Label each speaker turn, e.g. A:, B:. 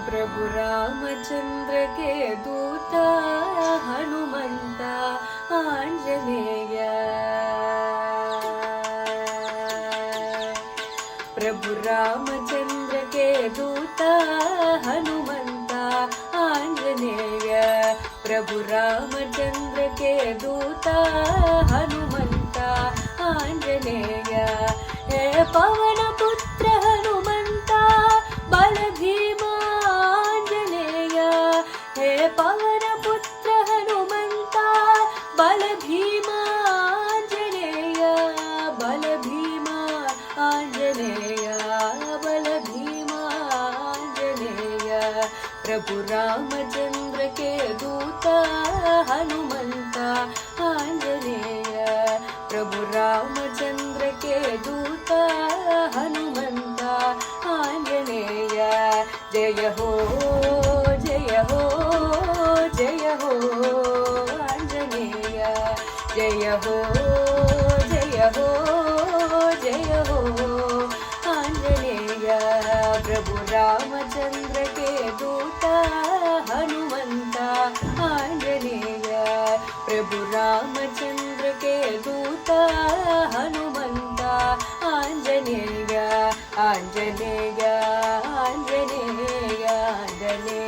A: प्रभु रामचंद्र के दूता हनुमंत आंजनेय। प्रभु रामचंद्र के दूता हनुमंत आंजनेय। प्रभु रामचंद्र के दूता हनुमंत आंजनेय। हे पवन पुत्र हनुमंत बल भीमा आंजनेय। हे पवन पुत्र हनुमंत बल भीमा आंजनेय। बल भीमा आंजनेय। बल भीमा आंजनेय। प्रभु रामचंद्र के दूता हनुमंत आंजनेय। प्रभु रामचंद्र के दूता हनुमंत आंजनेय। जय हो जय हो जय हो आंजनेय। जय हो जय हो जय हो आंजनेय। प्रभु रामचंद्र के दूता हनुमंत आंजनेय। प्रभु रामचंद्र के दूता हनुमंत आंजनेय। आंजनेय आंजनेय आंजनेय।